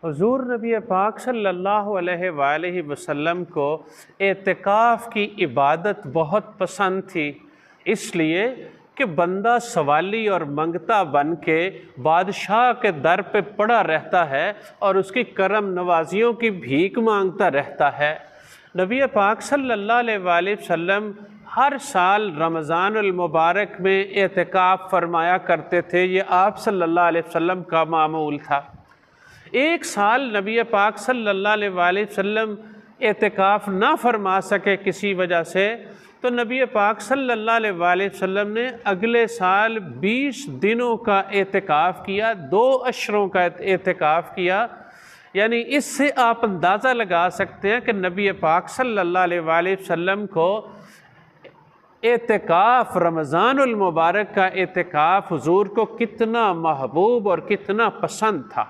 حضور نبی پاک صلی اللہ علیہ وآلہ وسلم کو اعتکاف کی عبادت بہت پسند تھی، اس لیے کہ بندہ سوالی اور منگتا بن کے بادشاہ کے در پہ پڑا رہتا ہے اور اس کی کرم نوازیوں کی بھیک مانگتا رہتا ہے۔ نبی پاک صلی اللہ علیہ وآلہ وسلم ہر سال رمضان المبارک میں اعتکاف فرمایا کرتے تھے، یہ آپ صلی اللہ علیہ وسلم کا معمول تھا۔ ایک سال نبی پاک صلی اللہ علیہ وآلہ وسلم اعتکاف نہ فرما سکے کسی وجہ سے، تو نبی پاک صلی اللہ علیہ وآلہ وسلم نے اگلے سال 20 دنوں کا اعتکاف کیا، 2 اشروں کا اعتکاف کیا۔ یعنی اس سے آپ اندازہ لگا سکتے ہیں کہ نبی پاک صلی اللہ علیہ وآلہ وسلم کو اعتکاف، رمضان المبارک کا اعتکاف حضور کو کتنا محبوب اور کتنا پسند تھا۔